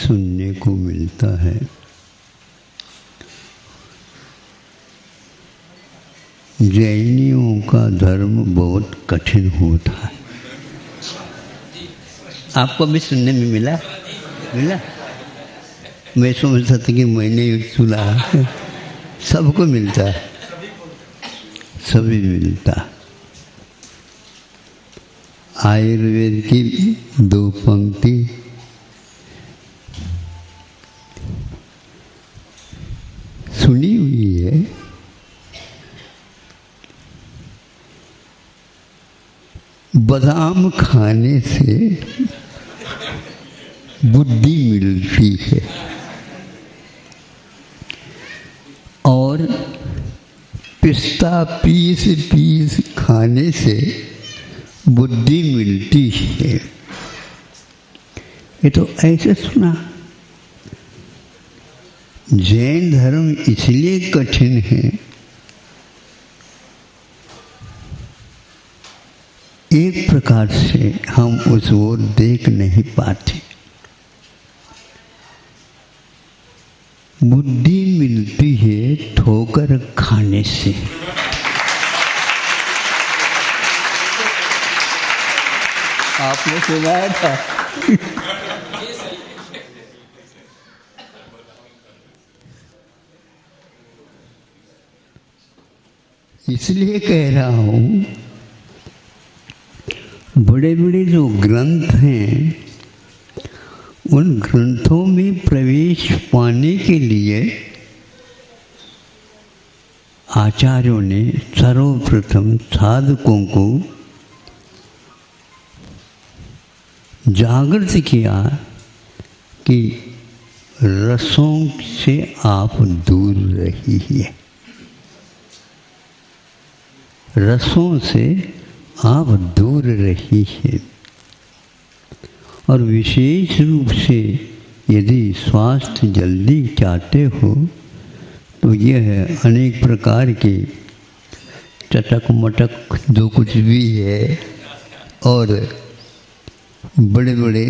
सुनने को मिलता है। जैनियों का धर्म बहुत कठिन होता है। आपको भी सुनने में मिला? मैं समझता था कि मैंने सुना, सबको मिलता है, सभी मिलता। आयुर्वेद की 2 पंक्ति सुनी हुई है। बादाम खाने से बुद्धि मिलती है और पिस्ता पीस खाने से बुद्धि मिलती है। ये तो ऐसे सुना। जैन धर्म इसलिए कठिन है, एक प्रकार से हम उस ओर देख नहीं पाते। बुद्धि मिलती है ठोकर खाने से। आपने सुनाया था? इसलिए कह रहा हूं, बड़े बड़े जो ग्रंथ हैं, उन ग्रंथों में प्रवेश पाने के लिए आचार्यों ने सर्वप्रथम साधकों को जागृत किया कि रसों से आप दूर रहिए, रसों से आप दूर रहिए। और विशेष रूप से यदि स्वास्थ्य जल्दी चाहते हो तो यह अनेक प्रकार के चटक मटक जो कुछ भी है और बड़े बड़े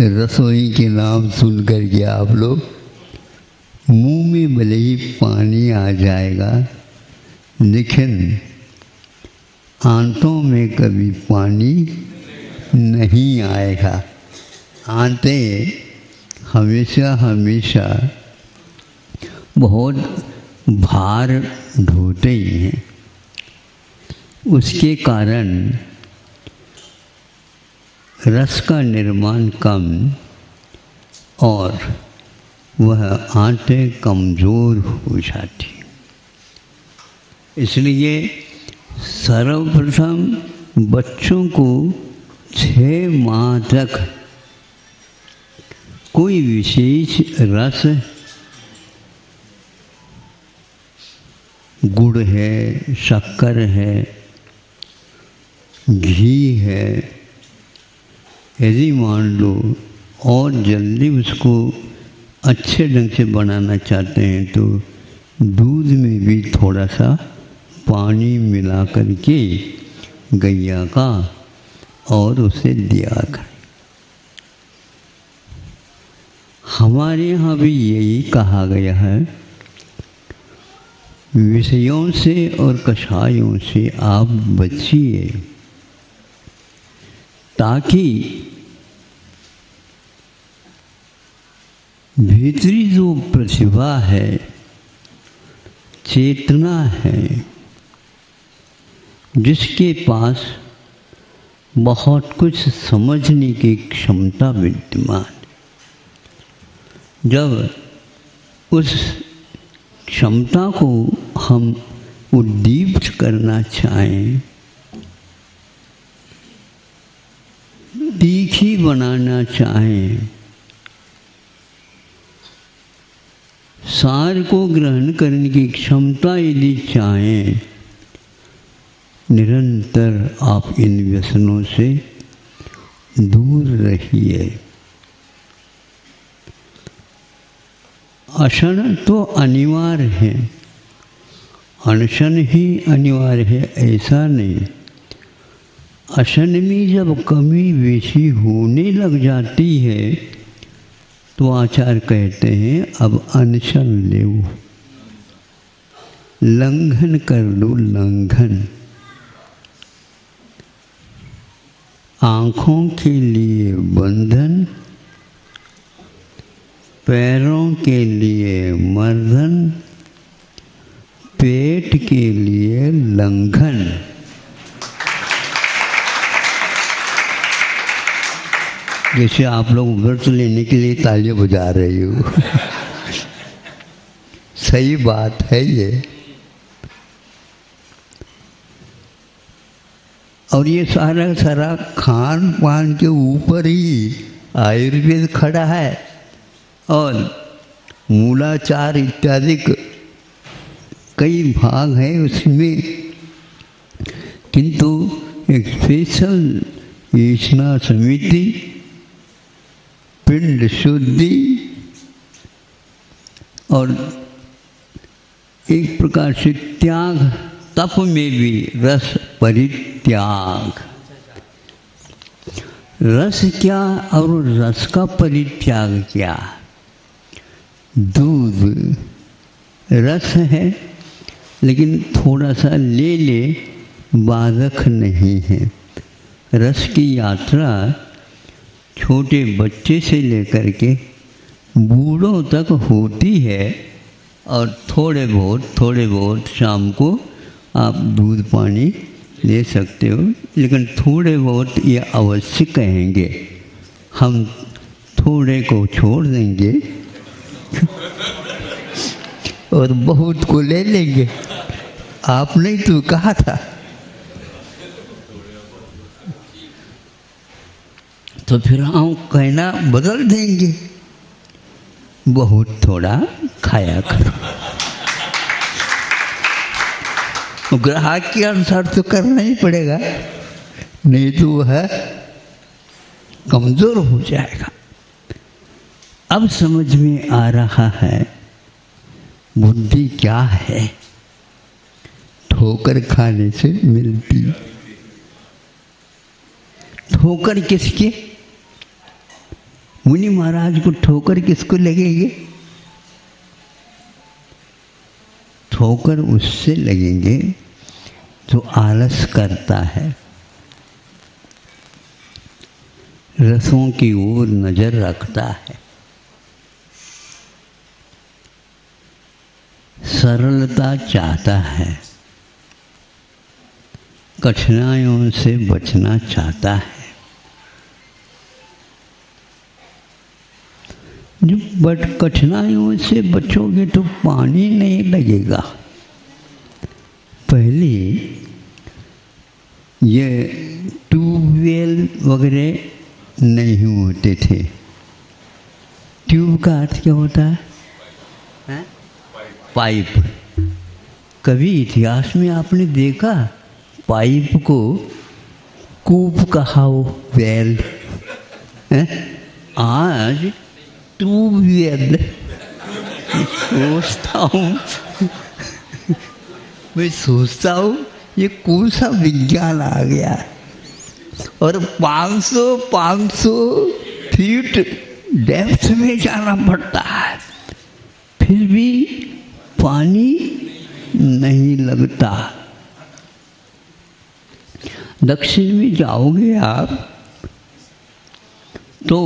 रसोई के नाम सुन कर के आप लोग मुंह में भले ही पानी आ जाएगा, लेकिन आंतों में कभी पानी नहीं आएगा। आंते हमेशा हमेशा बहुत भार ढोते ही हैं। उसके कारण रस का निर्माण कम और वह आंतें कमज़ोर हो जाती। इसलिए सर्वप्रथम बच्चों को 6 माह तक कोई विशेष रस, गुड़ है, शक्कर है, घी है, यदि मान लो और जल्दी उसको अच्छे ढंग से बनाना चाहते हैं तो दूध में भी थोड़ा सा पानी मिला करके गैया का और उसे दिया करें। हमारे यहाँ भी यही कहा गया है, विषयों से और कषायों से आप बचिए ताकि भीतरी जो प्रतिभा है, चेतना है, जिसके पास बहुत कुछ समझने की क्षमता विद्यमान, जब उस क्षमता को हम उद्दीप्त करना चाहें, तीखी बनाना चाहें, सार को ग्रहण करने की क्षमता यदि चाहें, निरंतर आप इन व्यसनों से दूर रहिए। अशन तो अनिवार्य है, अनशन ही अनिवार्य है ऐसा नहीं। अशन में जब कमी बेशी होने लग जाती है तो आचार्य कहते हैं अब अनशन ले, लंघन कर लो, लंघन। आँखों के लिए बंधन, पैरों के लिए मर्दन, पेट के लिए लंघन। जैसे आप लोग व्रत लेने के लिए तालियां बजा रही हो। सही बात है ये। और ये सारा सारा खान पान के ऊपर ही आयुर्वेद खड़ा है और मूलाचार इत्यादि कई भाग हैं उसमें, किंतु एक स्पेशल ईशना समिति, पिंड शुद्धि और एक प्रकार से त्याग, तप में भी रस परित्याग। रस क्या और रस का परित्याग क्या? दूध रस है लेकिन थोड़ा सा ले ले बाधक नहीं है। रस की यात्रा छोटे बच्चे से लेकर के बूढ़ों तक होती है और थोड़े बहुत शाम को आप दूध पानी ले सकते हो, लेकिन थोड़े बहुत ये अवश्य कहेंगे, हम थोड़े को छोड़ देंगे और बहुत को ले लेंगे। आपने तो कहा था। तो फिर हम कहना बदल देंगे, बहुत थोड़ा खाया करो। ग्राहक के अनुसार तो करना ही पड़ेगा, नहीं तो वह कमज़ोर हो जाएगा। अब समझ में आ रहा है बुद्धि क्या है, ठोकर खाने से मिलती। ठोकर किसके? मुनि महाराज को ठोकर किसको लगेंगे? ठोकर उससे लगेंगे जो आलस करता है, रसों की ओर नजर रखता है, सरलता चाहता है, कठिनाइयों से बचना चाहता है। बट कठिनाइयों से बचोगे तो पानी नहीं लगेगा। पहले ये ट्यूबवेल वगैरह नहीं होते थे। ट्यूब का अर्थ क्या होता है? पाइप। कभी इतिहास में आपने देखा पाइप को कूप कहा हो, वेल? आज ट्यूबवेल। मैं सोचता हूँ ये कौन सा विज्ञान आ गया, और 500 फीट डेप्थ में जाना पड़ता है, फिर भी पानी नहीं लगता। दक्षिण में जाओगे आप तो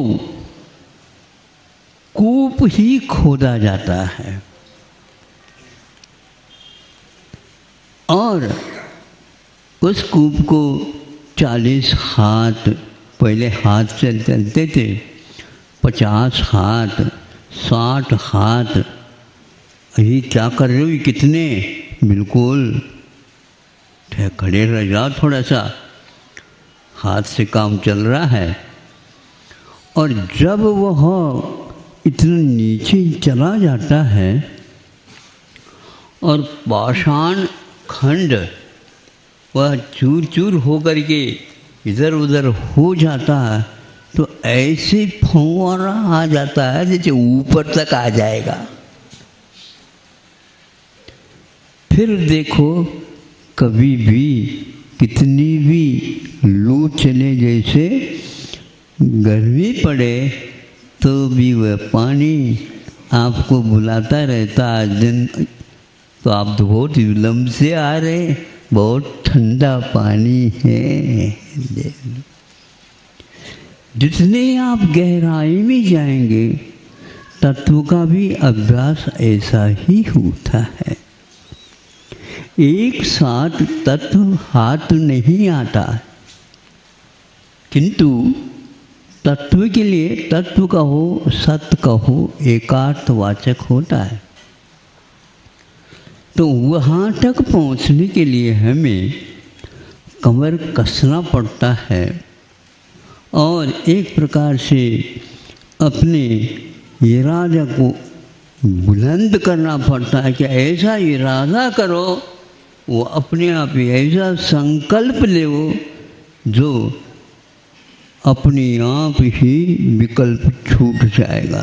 कूप ही खोदा जाता है, और उस कूप को 40 हाथ, पहले हाथ से चलते थे, 50 हाथ, 60 हाथ। अभी क्या कर रहे हो? कितने? बिल्कुल खड़े रह जाओ, थोड़ा सा हाथ से काम चल रहा है। और जब वह इतना नीचे चला जाता है और पाषाण खंड वह चूर चूर होकर के इधर उधर हो जाता है, तो ऐसे फव्वारा आ जाता है जैसे ऊपर तक आ जाएगा। फिर देखो कभी भी कितनी भी लू चले, जैसे गर्मी पड़े तो भी वह पानी आपको बुलाता रहता। आज दिन तो आप तो बहुत विलम्ब से आ रहे, बहुत ठंडा पानी है। जितने आप गहराई में जाएंगे तत्व का भी अभ्यास ऐसा ही होता है। एक साथ तत्व हाथ नहीं आता, किंतु तत्व के लिए तत्व कहो सत्य कहो एकार्थवाचक होता है। तो वहाँ तक पहुँचने के लिए हमें कमर कसना पड़ता है और एक प्रकार से अपने इरादा को बुलंद करना पड़ता है कि ऐसा इरादा करो, वो अपने आप ही ऐसा संकल्प ले जो अपने आप ही विकल्प छूट जाएगा।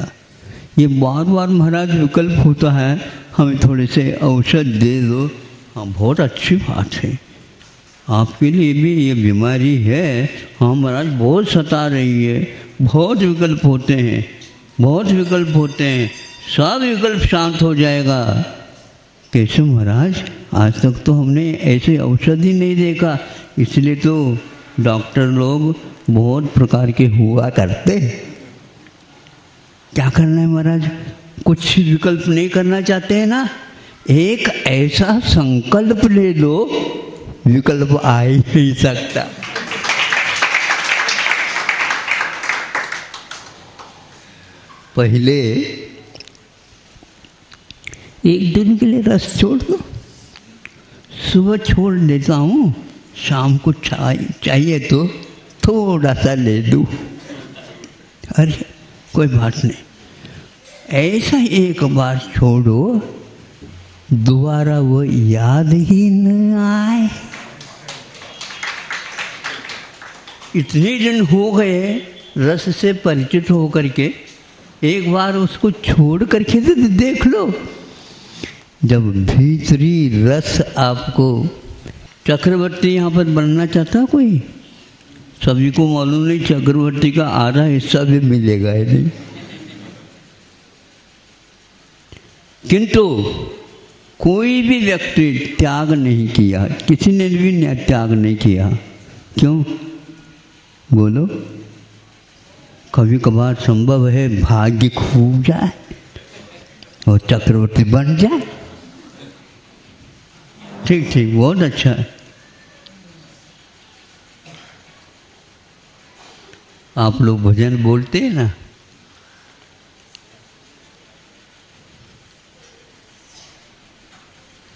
ये बार बार महाराज विकल्प होता है, हमें थोड़े से औषध दे दो। हाँ, बहुत अच्छी बात है, आपके लिए भी ये बीमारी है। हाँ महाराज, बहुत सता रही है, बहुत विकल्प होते हैं, बहुत विकल्प होते हैं, सब विकल्प शांत हो जाएगा। कैसे महाराज, आज तक तो हमने ऐसे औषधि नहीं देखा, इसलिए तो डॉक्टर लोग बहुत प्रकार के हुआ करते। क्या करना है महाराज, कुछ विकल्प नहीं करना चाहते हैं ना, एक ऐसा संकल्प ले लो, विकल्प आ ही नहीं सकता। पहले एक दिन के लिए रस छोड़ दो, सुबह छोड़ देता हूँ, शाम को चाहिए तो थोड़ा सा ले दूँ, अरे कोई बात नहीं। ऐसा एक बार छोड़ो, दोबारा वो याद ही न आए। इतने दिन हो गए रस से परिचित होकर के, एक बार उसको छोड़ करके तो देख लो। जब भीतरी रस आपको, चक्रवर्ती यहाँ पर बनना चाहता कोई, सभी को मालूम नहीं चक्रवर्ती का आधा हिस्सा भी मिलेगा ही नहीं, किंतु कोई भी व्यक्ति त्याग नहीं किया, किसी ने भी त्याग नहीं किया। क्यों बोलो? कभी कभार संभव है भाग्य खूब जाए और चक्रवर्ती बन जाए। ठीक ठीक, बहुत अच्छा है। आप लोग भजन बोलते हैं ना,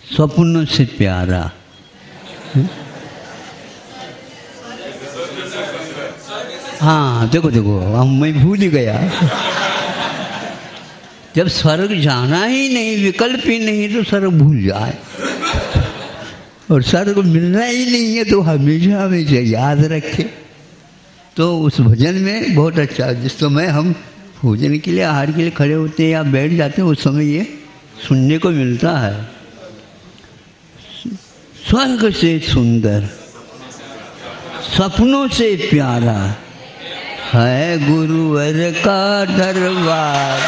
स्वप्न से प्यारा, हाँ देखो देखो, मैं भूल ही गया। जब स्वर्ग जाना ही नहीं, विकल्प ही नहीं, तो स्वर्ग भूल जाए, और स्वर्ग मिलना ही नहीं है तो हमेशा हमेशा याद रखे। तो उस भजन में बहुत अच्छा, जिस समय हम भोजन के लिए आहार के लिए खड़े होते हैं या बैठ जाते हैं, उस समय ये सुनने को मिलता है। स्वर्ग से सुंदर, सपनों से प्यारा है गुरुवर का दरबार।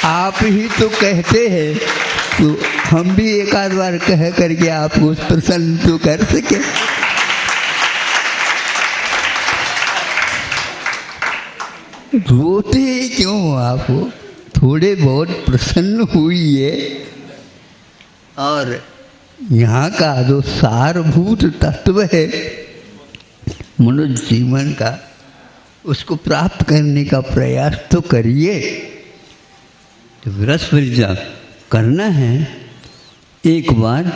आप ही तो कहते हैं, तो हम भी एक आध बार कह करके आपको प्रसन्न तो कर सके। रोते क्यों आप? थोड़े बहुत प्रसन्न हुई और यहाँ का जो सारभूत तत्व है मनुष्य जीवन का, उसको प्राप्त करने का प्रयास तो करिए। जब रस परिजा करना है, एक बार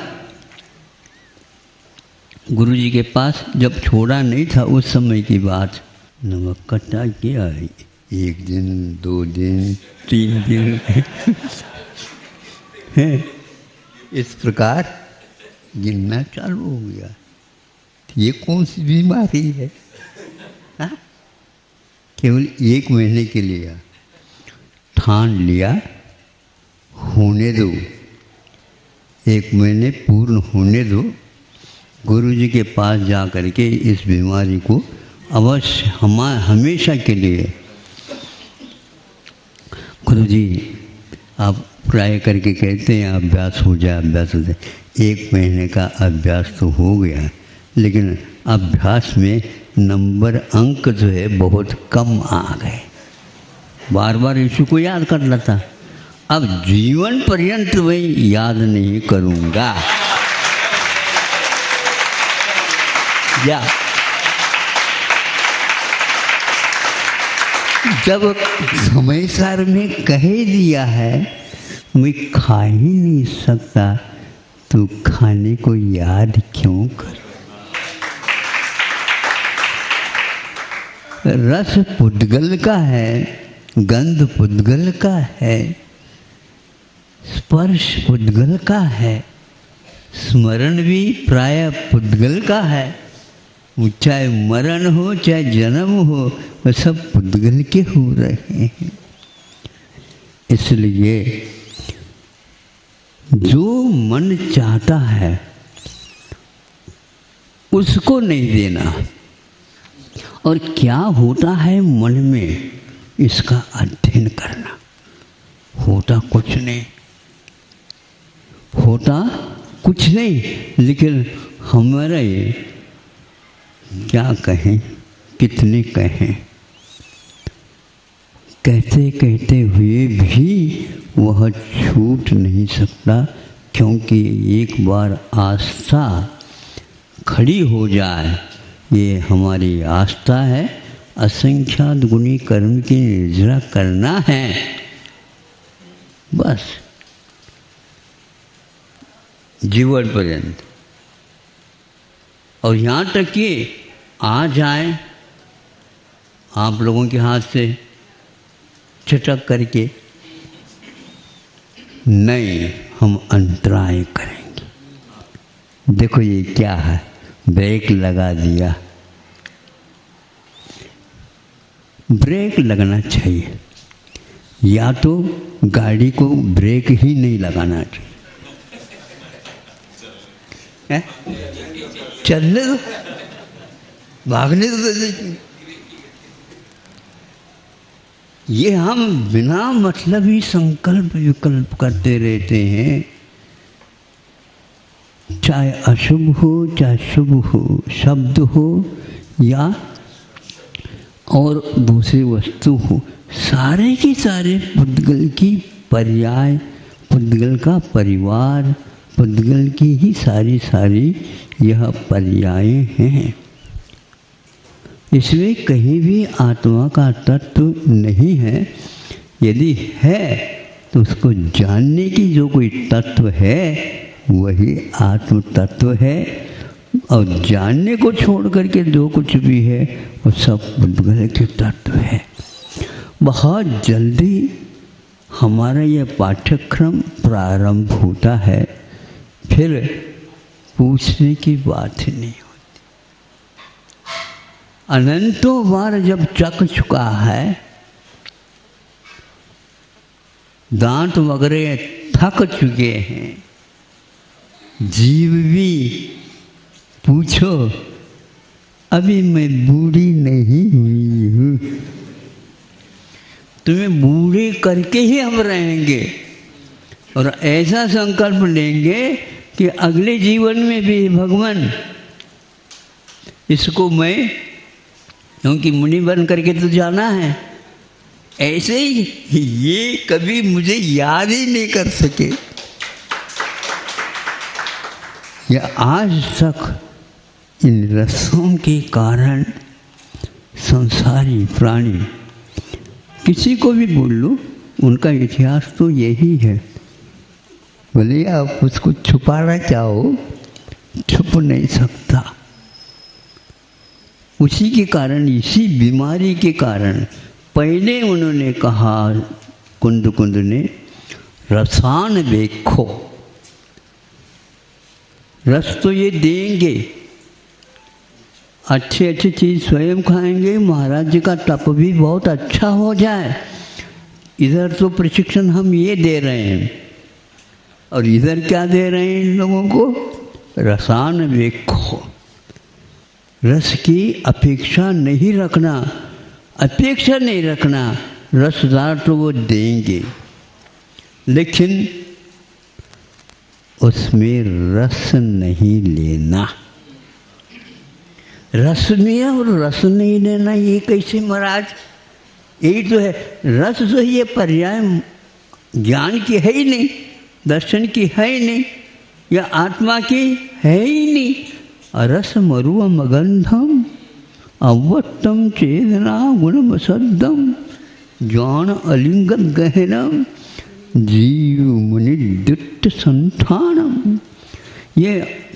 गुरुजी के पास जब छोड़ा नहीं था उस समय की बात, नमक कट्टा किया, 1 दिन 2 दिन 3 दिन है, इस प्रकार गिनना चालू हो गया। ये कौन सी बीमारी है? हा? केवल 1 महीने के लिए ठान लिया, होने दो, 1 महीने पूर्ण होने दो, गुरु जी के पास जा कर के इस बीमारी को अवश्य हमेशा के लिए, गुरु जी आप ट्राई करके कहते हैं अभ्यास हो जाए, अभ्यास हो जाए। 1 महीने का अभ्यास तो हो गया, लेकिन अभ्यास में नंबर अंक जो है बहुत कम आ गए। बार बार यीशु को याद कर लेता, अब जीवन पर्यंत वही याद नहीं करूँगा। या जब समय सार में कह दिया है मैं खा ही नहीं सकता, तो खाने को याद क्यों कर? रस पुद्गल का है, गंध पुद्गल का है, स्पर्श पुद्गल का है, स्मरण भी प्राय पुद्गल का है। चाहे मरण हो चाहे जन्म हो, वह सब पुद्गल के हो रहे हैं। इसलिए जो मन चाहता है उसको नहीं देना, और क्या होता है मन में इसका अध्ययन करना। होता कुछ नहीं, होता कुछ नहीं, लेकिन हमारा ये क्या कहें, कितने कहें, कहते कहते हुए भी वह छूट नहीं सकता, क्योंकि एक बार आस्था खड़ी हो जाए, ये हमारी आस्था है, असंख्यात गुणी कर्म की निर्जरा करना है, बस जीवन पर्यंत। और यहाँ तक कि आ जाए आप लोगों के हाथ से चटक करके, नहीं, हम अंतराय करेंगे। देखो ये क्या है, ब्रेक लगा दिया। ब्रेक लगना चाहिए, या तो गाड़ी को ब्रेक ही नहीं लगाना चाहिए, चलने दो, भागने दो। ये हम बिना मतलब ही संकल्प विकल्प करते रहते हैं, चाहे अशुभ हो चाहे शुभ हो, शब्द हो या और दूसरी वस्तु हो, सारे के सारे पुद्गल की पर्याय, पुद्गल का परिवार, पुद्गल की ही सारी यह पर्याय हैं। इसमें कहीं भी आत्मा का तत्व नहीं है। यदि है तो उसको जानने की जो कोई तत्व है वही आत्म तत्व है, और जानने को छोड़ करके जो कुछ भी है वो सब पुद्गल के तत्व है। बहुत जल्दी हमारा यह पाठ्यक्रम प्रारंभ होता है, फिर पूछने की बात ही नहीं होती। अनंतों बार जब चक चुका है, दांत वगैरह थक चुके हैं, जीव भी पूछो अभी मैं बूढ़ी नहीं हुई हूँ, तुम्हें बूढ़े करके ही हम रहेंगे, और ऐसा संकल्प लेंगे कि अगले जीवन में भी भगवान इसको मैं, क्योंकि मुनि बन करके तो जाना है, ऐसे ही ये कभी मुझे याद ही नहीं कर सके। या आज तक इन रसों के कारण संसारी प्राणी, किसी को भी बोल लो, उनका इतिहास तो यही है। बोले आप उसको छुपाना चाहो, छुप नहीं सकता। उसी के कारण, इसी बीमारी के कारण पहले उन्होंने कहा, कुंद ने, रसान देखो, रस तो ये देंगे, अच्छे अच्छे चीज़ स्वयं खाएंगे, महाराज जी का तप भी बहुत अच्छा हो जाए। इधर तो प्रशिक्षण हम ये दे रहे हैं, और इधर क्या दे रहे हैं इन लोगों को, रसान देखो। रस की अपेक्षा नहीं रखना, अपेक्षा नहीं रखना, रसदार तो वो देंगे, लेकिन उसमें रस नहीं लेना। रस लिया और रस नहीं लेना, ये कैसे महाराज? यही तो है, रस जो है ये पर्याय ज्ञान की है ही नहीं, दर्शन की है ही नहीं, या आत्मा की है ही नहीं। रस मरुव मगंधम अवट्टम चेतना गुणमसद्धम ज्ञान अलिंगत गहनम जीव मुनि दुट्ट संठानम। ये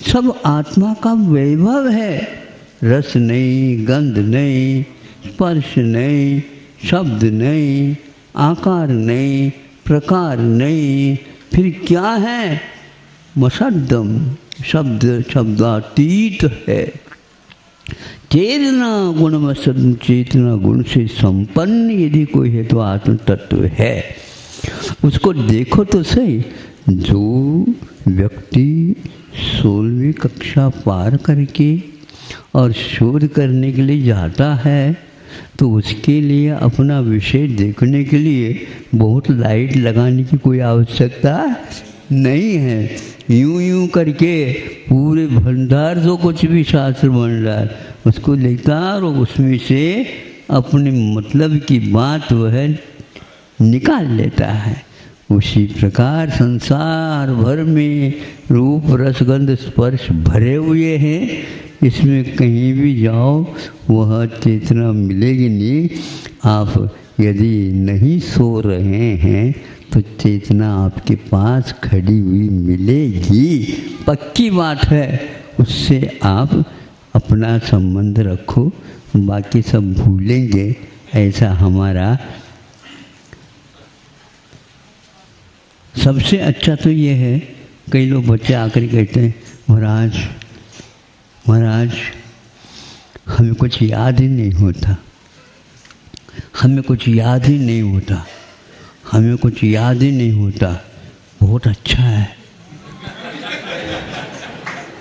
सब आत्मा का वैभव है। रस नहीं, गंध नहीं, स्पर्श नहीं, शब्द नहीं, आकार नहीं, प्रकार नहीं, फिर क्या है? मसद्धम, शब्द शब्दातीत है। चेतना गुणमसद, चेतना गुण से संपन्न यदि कोई है तो आत्म तत्व है। उसको देखो तो सही, जो व्यक्ति 16वीं कक्षा पार करके और शोध करने के लिए जाता है तो उसके लिए अपना विषय देखने के लिए बहुत लाइट लगाने की कोई आवश्यकता नहीं है। यूं यूं करके पूरे भंडार जो कुछ भी शास्त्र बन रहा है उसको देखता और उसमें से अपने मतलब की बात वह निकाल लेता है। उसी प्रकार संसार भर में रूप रसगंध स्पर्श भरे हुए हैं, इसमें कहीं भी जाओ वह चेतना मिलेगी नहीं। आप यदि नहीं सो रहे हैं तो चेतना आपके पास खड़ी हुई मिलेगी, पक्की बात है। उससे आप अपना संबंध रखो, बाकी सब भूलेंगे। ऐसा हमारा सबसे अच्छा तो ये है, कई लोग बच्चे आकर कहते हैं महाराज महाराज हमें कुछ याद ही नहीं होता, हमें कुछ याद ही नहीं होता, हमें कुछ याद ही नहीं होता। बहुत अच्छा है,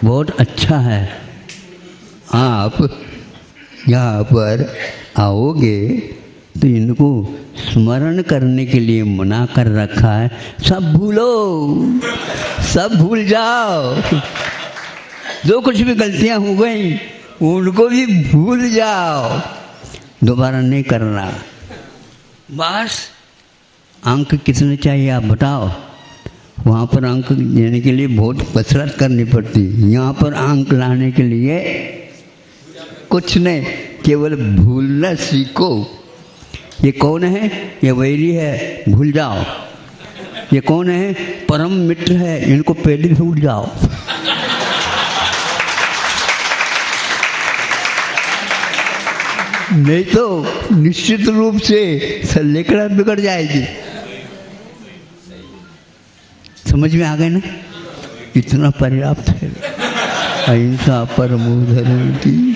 बहुत अच्छा है। आप यहाँ पर आओगे तो इनको स्मरण करने के लिए मना कर रखा है। सब भूलो, सब भूल जाओ, जो कुछ भी गलतियाँ हो गई उनको भी भूल जाओ, दोबारा नहीं करना। बस अंक कितने चाहिए आप बताओ। वहाँ पर अंक देने के लिए बहुत कसरत करनी पड़ती, यहाँ पर अंक लाने के लिए कुछ नहीं, केवल भूलना सीखो। ये कौन है? ये वैरी है, भूल जाओ। ये कौन है? परम मित्र है, इनको पहले भूल जाओ। नहीं तो निश्चित रूप से सल्लेखना बिगड़ जाएगी। समझ में आ गए ना? इतना पर्याप्त है। अहिंसा परमो धर्म की